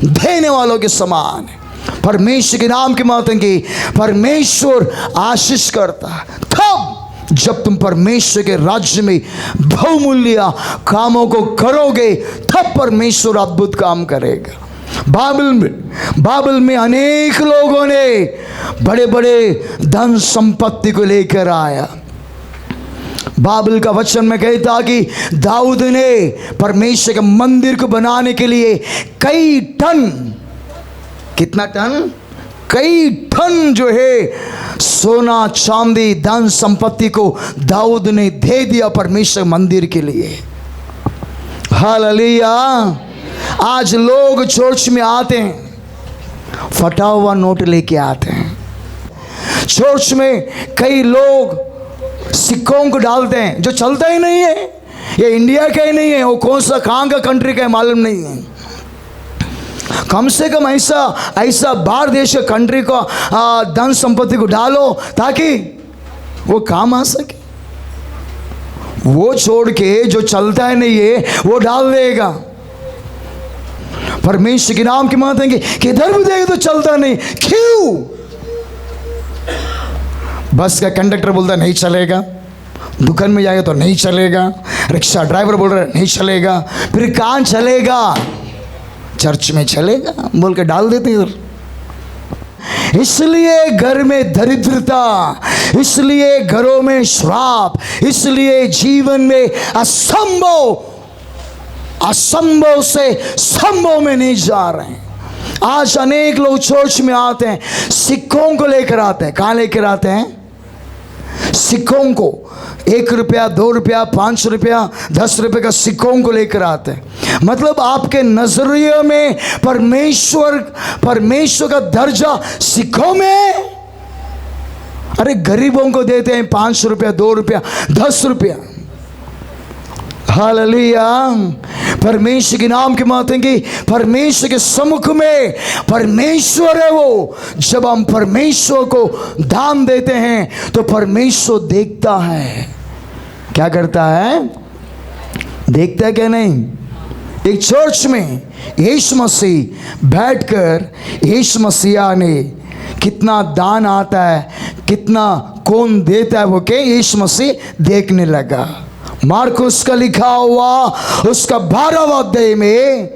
देने वालों के समान है। परमेश्वर के नाम की मातन की परमेश्वर आशीष करता है तब जब तुम परमेश्वर के राज्य में बहुमूल्य कामों को करोगे, तब परमेश्वर अद्भुत काम करेगा। बाइबल में अनेक लोगों ने बड़े बड़े धन संपत्ति को लेकर आया। बाइबल का वचन में कहता कि दाऊद ने परमेश्वर के मंदिर को बनाने के लिए कई टन, कितना टन, कई टन जो है सोना चांदी धन संपत्ति को दाऊद ने दे दिया परमेश्वर मंदिर के लिए। हालेलुया। आज लोग चर्च में आते हैं, फटा हुआ नोट लेके आते हैं। चर्च में कई लोग सिक्कों को डालते हैं जो चलता ही नहीं है, ये इंडिया का ही नहीं है, वो कौन सा कहाँ का कंट्री का है मालूम नहीं है। कम से कम ऐसा बाहर देश के कंट्री को धन संपत्ति को डालो ताकि वो काम आ सके। वो छोड़ के जो चलता है नहीं है वो डाल देगा। परमेश्वर के नाम की बात है कि इधर भी देगा तो चलता नहीं, क्यों? बस का कंडक्टर बोलता नहीं चलेगा, दुकान में जाएगा तो नहीं चलेगा, रिक्शा ड्राइवर बोल रहा है नहीं चलेगा, फिर कहाँ चलेगा? चर्च में चलेगा बोल के डाल देते इधर। इसलिए घर में दरिद्रता, इसलिए घरों में श्राप, इसलिए जीवन में असंभव से संभव में नहीं जा रहे हैं। आज अनेक लोग चर्च में आते हैं, सिक्कों को लेकर आते हैं। कहाँ लेकर आते हैं? सिक्कों को, 1 रुपया 2 रुपया 5 रुपया 10 रुपये का सिक्कों को लेकर आते हैं। मतलब आपके नजरिए में परमेश्वर का दर्जा सिक्कों में। अरे गरीबों को देते हैं 5 रुपया 2 रुपया 10 रुपया। हालेलुया। परमेश्वर के नाम की बात है कि परमेश्वर के सम्मुख में परमेश्वर है वो। जब हम परमेश्वर को दान देते हैं तो परमेश्वर देखता है। क्या करता है? देखता है क्या नहीं? एक चर्च में यीशु मसीह बैठकर यीशु मसीहा ने कितना दान आता है, कितना कौन देता है वो के यीशु मसीह देखने लगा। मार्कुस का लिखा हुआ उसका 12वां अध्याय में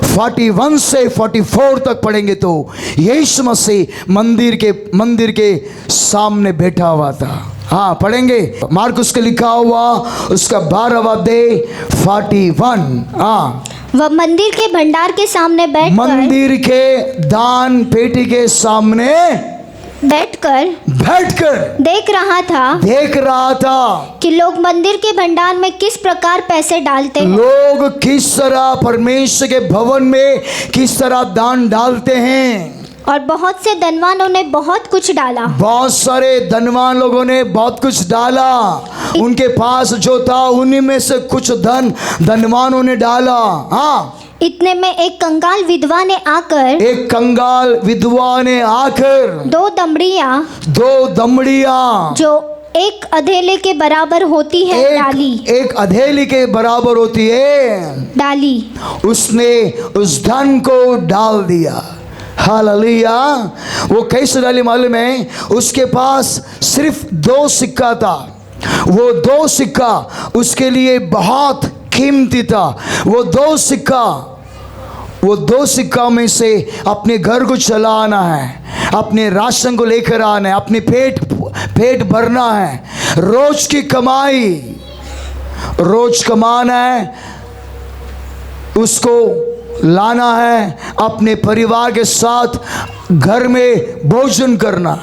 41 से 44 तक पढ़ेंगे तो यीशु मसीह मंदिर के सामने बैठा हुआ था। हाँ पढ़ेंगे, मार्कुस का लिखा हुआ उसका 12वां अध्याय 41। हाँ, वह मंदिर के भंडार के सामने मंदिर के दान पेटी के सामने बैठकर देख रहा था कि लोग मंदिर के भंडार में किस प्रकार पैसे डालते हैं। लोग किस तरह परमेश्वर के भवन में किस तरह दान डालते हैं। और बहुत से धनवानों ने बहुत कुछ डाला। बहुत सारे धनवान लोगों ने बहुत कुछ डाला। उनके पास जो था उन्हीं में से कुछ धनवानों ने डाला। हाँ, इतने में एक कंगाल विधवा ने आकर 2 दमड़ियां जो एक अधेले के बराबर होती है एक अधेली के बराबर होती है डाली। उसने उस धन को डाल दिया। हालेलुया। वो कैसे डाली मालूम है? उसके पास सिर्फ 2 सिक्का था। वो 2 सिक्का उसके लिए बहुत कीमती था। वो 2 सिक्का में से अपने घर को चलाना है, अपने राशन को लेकर आना है, अपने पेट भरना है। रोज की कमाई, रोज कमाना है, उसको लाना है, अपने परिवार के साथ घर में भोजन करना।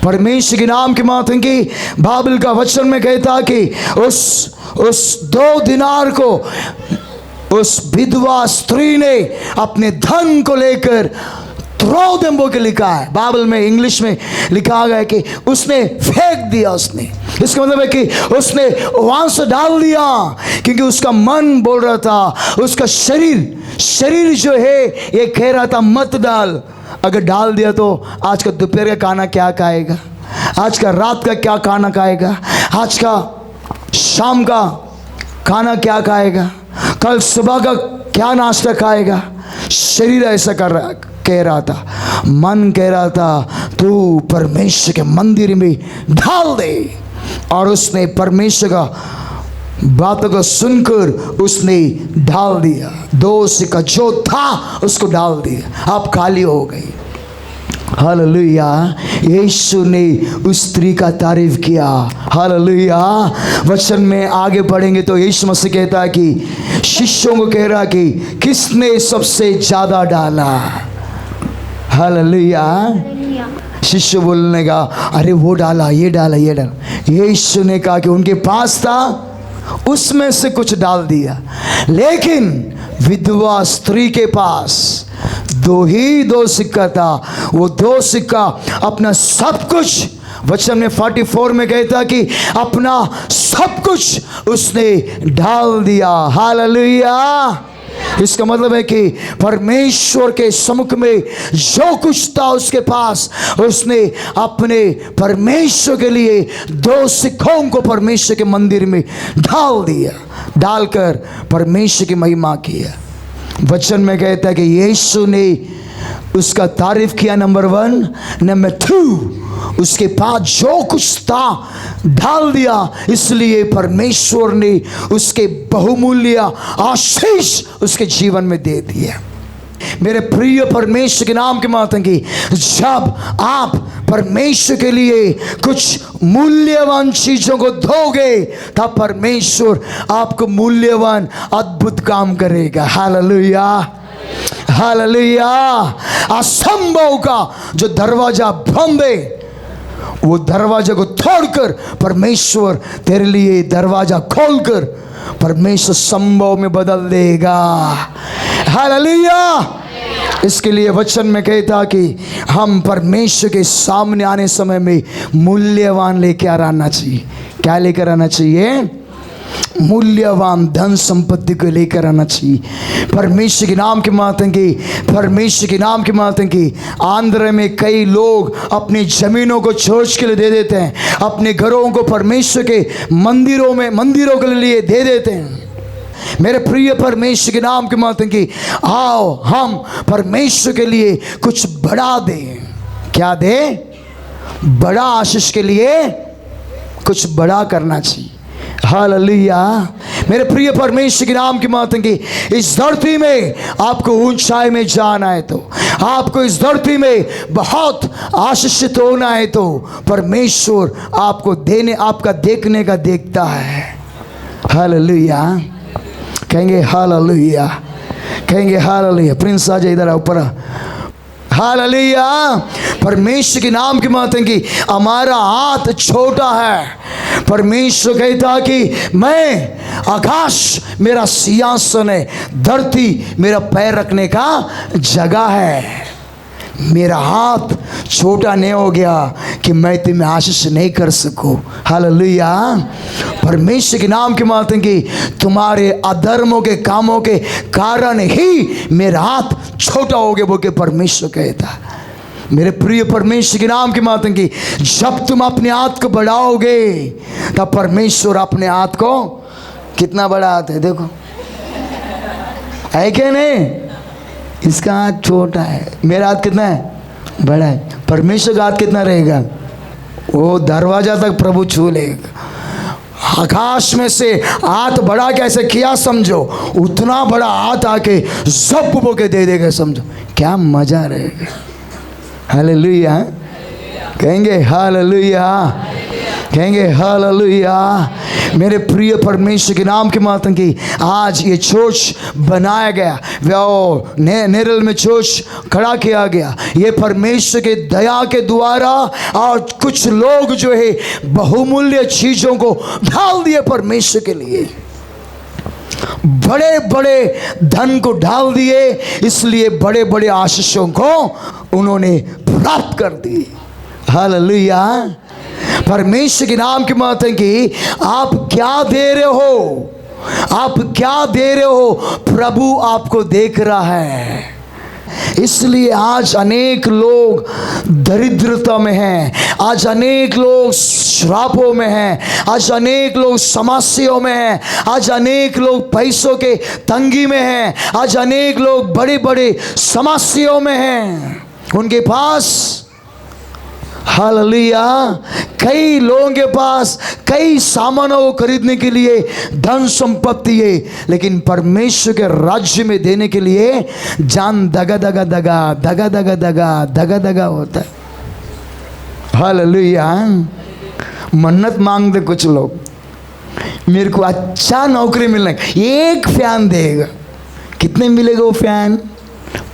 परमेश्वर के नाम की मातम की बाइबल का वचन में कहता कि उस 2 दिनार को उस विधवा स्त्री ने अपने धन को लेकर थ्रो देम बोल के लिखा है। बाइबल में इंग्लिश में लिखा गया कि उसने फेंक दिया। उसने, इसका मतलब है कि उसने वहां से डाल दिया, क्योंकि उसका मन बोल रहा था, उसका शरीर जो है ये कह रहा था मत डाल। अगर डाल दिया तो आज का दोपहर का खाना क्या खाएगा, आज का रात का क्या खाना खाएगा, आज का शाम का खाना क्या खाएगा, कल सुबह का क्या नाश्ता खाएगा। शरीर ऐसा कह रहा था, मन कह रहा था तू परमेश्वर के मंदिर में डाल दे। और उसने परमेश्वर का बातों को सुनकर उसने डाल दिया। 2 सिक्का जो था उसको डाल दिया, आप खाली हो गई। हालेलुया। यीशु ने उस स्त्री का तारीफ किया। हालेलुया। वचन में आगे पढ़ेंगे तो यीशु मसीह कहता है कि शिष्यों को कह रहा कि किसने सबसे ज्यादा डाला। हालेलुया। शिष्य बोलने का अरे वो डाला, ये डाला, ये डाला। यीशु ने कहा कि उनके पास था, उसमें से कुछ डाल दिया। लेकिन विधवा स्त्री के पास 2 सिक्का था। वो 2 सिक्का अपना सब कुछ, वचन में 44 में कहता कि अपना सब कुछ उसने डाल दिया। हालेलुया। इसका मतलब है कि परमेश्वर के सम्मुख में जो कुछ था उसके पास, उसने अपने परमेश्वर के लिए 2 सिक्कों को परमेश्वर के मंदिर में डाल दिया। डालकर परमेश्वर की महिमा किया। वचन में कहता है कि यीशु ने उसका तारीफ किया, नंबर 1। नंबर 2, उसके पास जो कुछ था डाल दिया, इसलिए परमेश्वर ने उसके बहुमूल्य आशीष उसके जीवन में दे दिया। मेरे प्रिय परमेश्वर के नाम के मातम की, जब आप परमेश्वर के लिए कुछ मूल्यवान चीजों को दोगे तब परमेश्वर आपको मूल्यवान अद्भुत काम करेगा। हालेलुया। हालेलुया। असंभव का जो दरवाजा बंद है, वो दरवाजा को तोड़कर परमेश्वर तेरे लिए दरवाजा खोलकर परमेश्वर संभव में बदल देगा। हालेलुया। इसके लिए वचन में कहता कि हम परमेश्वर के सामने आने समय में मूल्यवान लेकर आना चाहिए। क्या लेकर आना चाहिए? मूल्यवान धन संपत्ति को लेकर आना चाहिए। परमेश्वर के नाम के मातम की, परमेश्वर के नाम के मातम की। आंध्र में कई लोग अपनी जमीनों को चर्च के लिए दे देते हैं, अपने घरों को परमेश्वर के मंदिरों के लिए दे देते हैं। मेरे प्रिय परमेश्वर के नाम के मातम की, आओ हम परमेश्वर के लिए कुछ बढ़ा दें। क्या दें? बड़ा आशीष के लिए कुछ बड़ा करना चाहिए। हालेलुया। मेरे प्रिय परमेश्वर के नाम की मातम की, इस धरती में आपको ऊंचाई में जाना है तो, आपको इस धरती में बहुत आशीषित होना है तो परमेश्वर आपको देने, आपका देखने का देखता है। हालेलुया। कहेंगे हालेलुया, कहेंगे हालेलुया। प्रिंस आ जाए इधर ऊपर। हालेलुया। परमेश्वर के नाम की मातम की, हमारा हाथ छोटा है। परमेश्वर कहता कि मैं, आकाश मेरा सिंहासन है, धरती मेरा पैर रखने का जगह है। मेरा हाथ छोटा नहीं हो गया कि मैं तुम्हें आशीष नहीं कर सकूं। हालेलुया। परमेश्वर के नाम के मातम की, तुम्हारे अधर्मों के कामों के कारण ही मेरा हाथ छोटा हो गया बोल के परमेश्वर कहता। मेरे प्रिय परमेश्वर के नाम के मातम की, जब तुम अपने हाथ को बढ़ाओगे तब परमेश्वर अपने हाथ को, कितना बड़ा हाथ है देखो, है क्या नहीं? इसका हाथ छोटा है, मेरा हाथ कितना है? बड़ा है। परमेश्वर का हाथ कितना रहेगा? वो दरवाजा तक प्रभु छू लेगा। आकाश में से हाथ बढ़ा के ऐसे किया समझो, उतना बड़ा हाथ आके सब बोके दे देगा समझो, क्या मजा रहेगा। हालेलुया। कहेंगे हालेलुया, कहेंगे हालेलुया। मेरे प्रिय परमेश्वर के नाम के मातम की आज ये चर्च बनाया गया, नेरल में चर्च खड़ा किया गया, ये परमेश्वर के दया के द्वारा। और कुछ लोग जो है बहुमूल्य चीज़ों को डाल दिए परमेश्वर के लिए, बड़े बड़े धन को डाल दिए, इसलिए बड़े बड़े आशीषों को उन्होंने प्राप्त कर दी। हालेलुया। परमेश्वर के नाम की महत्व की आप क्या दे रहे हो, आप क्या दे रहे हो, प्रभु आपको देख रहा है। इसलिए आज अनेक लोग दरिद्रता में हैं, आज अनेक लोग श्रापों में हैं, आज अनेक लोग समस्याओं में हैं, आज अनेक लोग पैसों के तंगी में हैं, आज अनेक लोग बड़े बड़े समस्याओं में हैं। उनके पास हालेलुया कई लोगों के पास कई सामानों को खरीदने के लिए धन संपत्ति है, लेकिन परमेश्वर के राज्य में देने के लिए जान दगा दगा दगा दगा दगा दगा दगा दगा होता है। हालेलुया। मन्नत मांगते कुछ लोग, मेरे को अच्छा नौकरी मिलना, एक फैन देगा। कितने मिलेगा वो फैन?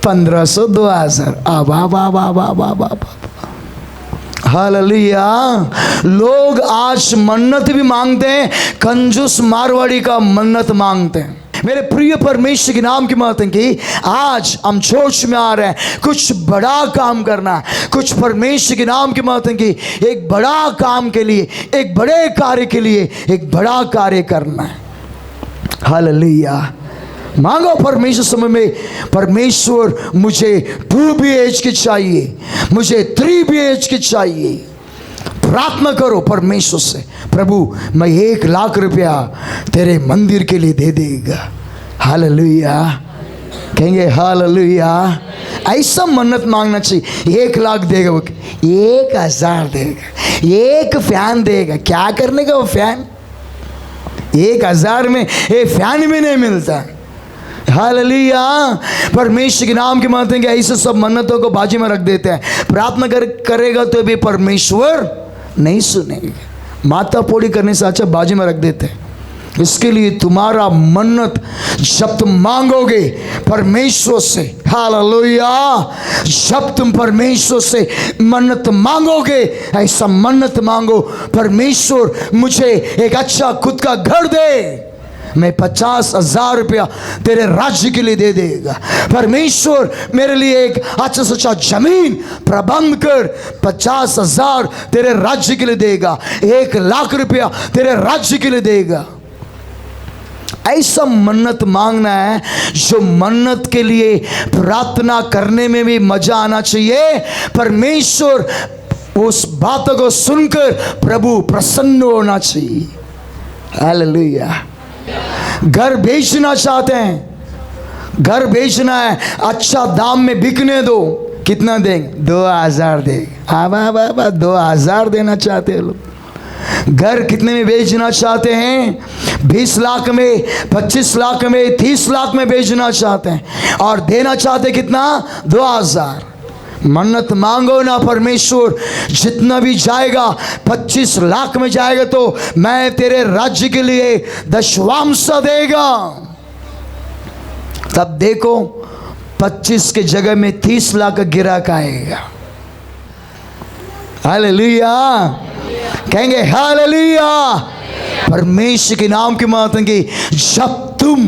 1500 2000। आबा बा बा बा बा बा। हालेलुया। लोग आज मन्नत भी मांगते हैं, कंजूस मारवाड़ी का मन्नत मांगते हैं। मेरे प्रिय परमेश्वर के नाम की महत्व की आज हम चर्च में आ रहे हैं, कुछ बड़ा काम करना है, कुछ परमेश्वर के नाम की महत्व की एक बड़ा काम के लिए, एक बड़े कार्य के लिए एक बड़ा कार्य करना है। हालेलुया। मांगो परमेश्वर समय में, परमेश्वर मुझे 2 BHK चाहिए, मुझे 3 BHK चाहिए। प्रार्थना करो परमेश्वर से, प्रभु मैं 1 लाख रुपया तेरे मंदिर के लिए दे देगा। हालेलुया। कहेंगे हालेलुया। ऐसा मन्नत मांगना चाहिए। 1 लाख देगा वो, 1000 देगा, 1 फैन देगा। क्या करने का वो फैन? 1000 में ये फैन भी नहीं मिलता। हालेलुया। परमेश्वर के नाम के माध्यम के ऐसे सब मन्नतों को बाजी में रख देते हैं। प्रार्थना करेगा तो भी परमेश्वर नहीं सुनेगा। माता पोड़ी करने से अच्छा बाजी में रख देते हैं। इसके लिए तुम्हारा मन्नत जब तुम मांगोगे परमेश्वर से, हालेलुया, जब तुम परमेश्वर से मन्नत मांगोगे, ऐसा मन्नत मांगो, परमेश्वर मुझे एक अच्छा खुद का घर दे, मैं 50,000 रुपया तेरे राज्य के लिए दे देगा। परमेश्वर मेरे लिए एक अच्छा से अच्छा जमीन प्रबंध कर, 50,000 तेरे राज्य के लिए देगा, 1 लाख रुपया तेरे राज्य के लिए देगा। ऐसा मन्नत मांगना है जो मन्नत के लिए प्रार्थना करने में भी मजा आना चाहिए। परमेश्वर उस बात को सुनकर प्रभु प्रसन्न होना चाहिए। हालेलुया। घर बेचना चाहते हैं, घर बेचना है, अच्छा दाम में बिकने दो, कितना देंगे? 2000 देंगे। आबा बाबा 2000 देना चाहते हैं लोग। घर कितने में बेचना चाहते हैं? 20 लाख में, 25 लाख में, 30 लाख में बेचना चाहते हैं, और देना चाहते कितना? 2000। मन्नत मांगो ना, परमेश्वर जितना भी जाएगा, 25 लाख में जाएगा तो मैं तेरे राज्य के लिए दशवांश देगा। तब देखो 25 के जगह में 30 लाख का गिराक आएगा। हालेलुया। कहेंगे हालेलुया। परमेश्वर के नाम की महत्व की, जब तुम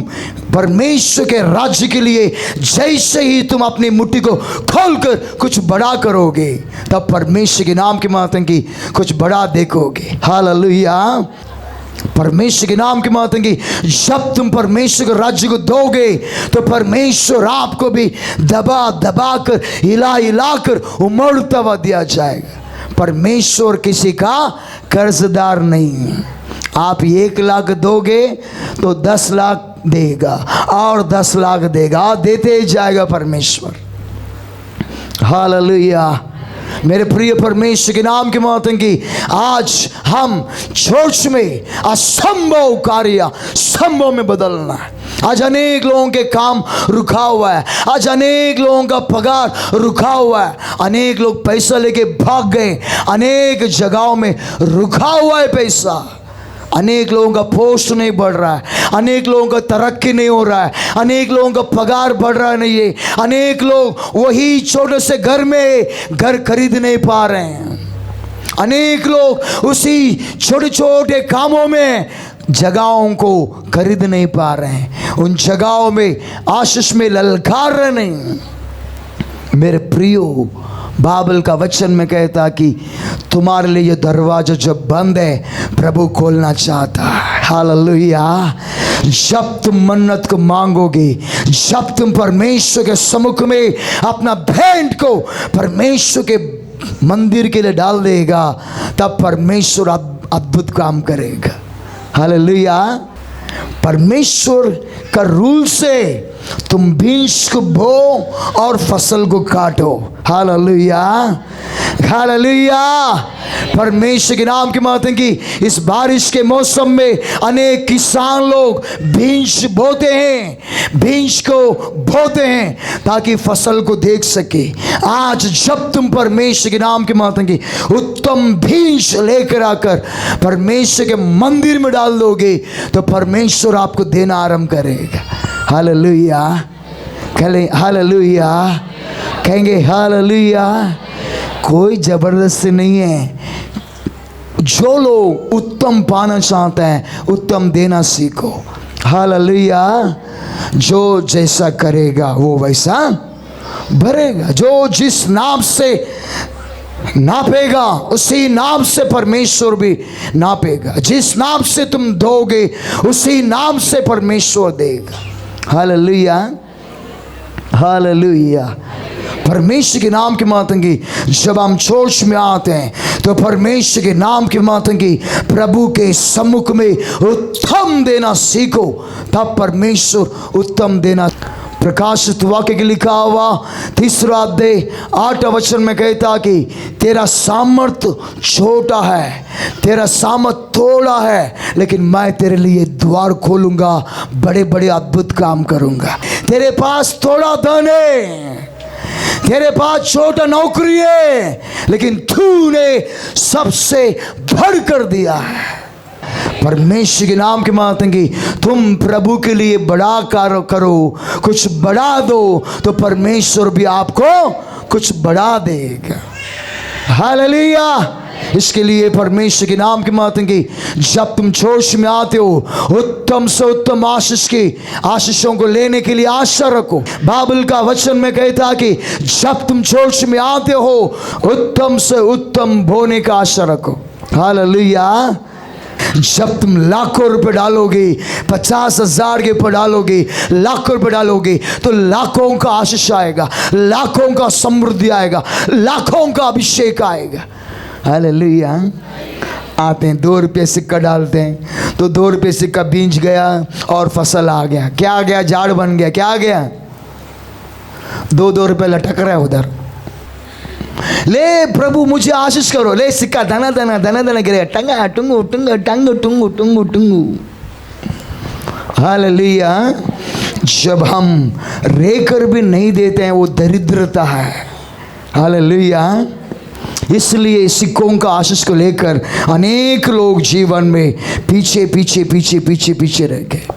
परमेश्वर के राज्य के लिए जैसे ही तुम अपनी मुट्ठी को खोलकर कुछ बड़ा करोगे, तब परमेश्वर के नाम की महत्व की कुछ बड़ा देखोगे। हालेलुया। परमेश्वर के नाम की महत्व की, जब तुम परमेश्वर के राज्य को दोगे तो परमेश्वर आपको भी दबा दबा कर, हिला हिला कर उमड़ता हुआ दिया जाएगा। परमेश्वर किसी का कर्जदार नहीं। आप 1 लाख दोगे तो 10 लाख देगा और 10 लाख देगा, देते ही जाएगा परमेश्वर। हालेलुया। मेरे प्रिय परमेश्वर के नाम की महत्व की, आज हम चर्च में असंभव कार्य संभव में बदलना है। आज अनेक लोगों के काम रुका हुआ है, आज अनेक लोगों का पगार रुका हुआ है, अनेक लोग पैसा लेके भाग गए, अनेक जगहों में रुका हुआ है पैसा, अनेक लोगों का पोस्ट नहीं बढ़ रहा है, अनेक लोगों का तरक्की नहीं हो रहा है, अनेक लोगों का पगार बढ़ रहा नहीं है, अनेक लोग वही छोटे से घर में घर खरीद नहीं पा रहे हैं, अनेक लोग उसी छोटे छोटे कामों में जगहों को खरीद नहीं पा रहे हैं, उन जगहों में आशीष में ललकार रहे नहीं। मेरे प्रियो, बाइबल का वचन में कहता कि तुम्हारे लिए ये दरवाजा जब बंद है प्रभु खोलना चाहता है। हालेलुया। जब तुम मन्नत को मांगोगे, जब तुम परमेश्वर के सम्मुख में अपना भेंट को परमेश्वर के मंदिर के लिए डाल देगा, तब परमेश्वर अद्भुत काम करेगा। हालेलुया। परमेश्वर का रूल से तुम बीज को बो और फसल को काटो। Hallelujah, hallelujah. परमेश्वर के नाम की महत्व की इस बारिश के मौसम में अनेक किसान लोग बीज बोते हैं, बीज को बोते हैं ताकि फसल को देख सके। आज जब तुम परमेश्वर के नाम की महत्व की उत्तम बीज लेकर आकर परमेश्वर के मंदिर में डाल दोगे तो परमेश्वर आपको देना आरंभ करेगा। हालेलुया। कहें हालेलुया, कहेंगे हालेलुया। कोई जबरदस्ती नहीं है। जो लोग उत्तम पाना चाहते हैं उत्तम देना सीखो। हालेलुया। जो जैसा करेगा वो वैसा भरेगा। जो जिस नाप से नापेगा उसी नाप से परमेश्वर भी नापेगा। जिस नाप से तुम दोगे उसी नाप से परमेश्वर देगा। Hallelujah, hallelujah. परमेश्वर के नाम की महत्व की जब हम चर्च में आते हैं तो परमेश्वर के नाम की महत्व की प्रभु के सम्मुख में उत्तम देना सीखो, तब परमेश्वर उत्तम देना। प्रकाशित वाक्य के लिखा हुआ 3 अध्याय 8 वचन में कहता कि तेरा सामर्थ छोटा है, तेरा सामर्थ थोड़ा है, लेकिन मैं तेरे लिए द्वार खोलूंगा, बड़े बड़े अद्भुत काम करूंगा। तेरे पास थोड़ा धन है, तेरे पास छोटा नौकरी है, लेकिन तूने सबसे बढ़कर दिया है। परमेश्वर के नाम के महत्व की तुम प्रभु के लिए बड़ा कार्य करो, कुछ बढ़ा दो तो परमेश्वर भी आपको कुछ बढ़ा देगा। हालेलुया। इसके लिए परमेश्वर के नाम के महत्व की जब तुम चर्च में आते हो उत्तम से उत्तम आशीष की आशीषों को लेने के लिए आशा रखो। बाइबल का वचन में कहता कि जब तुम चर्च में आते हो उत्तम से उत्तम बोने का आशा रखो। हालेलुया। जब तुम लाखों रुपए डालोगे, 50,000 के ऊपर डालोगे, लाखों रुपए डालोगे तो लाखों का आशीष आएगा, लाखों का समृद्धि आएगा, लाखों का अभिषेक आएगा। हालेलुया। आते हैं 2 रुपये सिक्का डालते हैं तो 2 रुपये सिक्का बीज गया और फसल आ गया। क्या आ गया? झाड़ बन गया। क्या आ गया? 2 रुपये लटक रहा है उधर। ले प्रभु मुझे आशीष करो, ले सिक्का धना धना धना धना गिरे, टंगा टुंगू टुंगा टंगू टुंगू टुंगू टुंगू। हालेलुया। जब हम रेकर भी नहीं देते हैं वो दरिद्रता है। हालेलुया। इसलिए सिक्कों का आशीष को लेकर अनेक लोग जीवन में पीछे पीछे पीछे पीछे पीछे रह गए।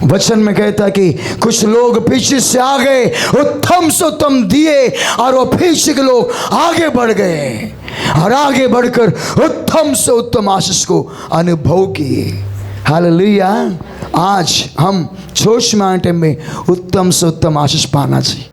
वचन में कहता कि कुछ लोग पीछे से आ गए, उत्तम से उत्तम दिए, और वो पीछे के लोग आगे बढ़ गए और आगे बढ़कर उत्तम से उत्तम आशीष को अनुभव किए। हालेलुया। आज हम चर्च में आने में उत्तम से उत्तम आशीष पाना चाहिए।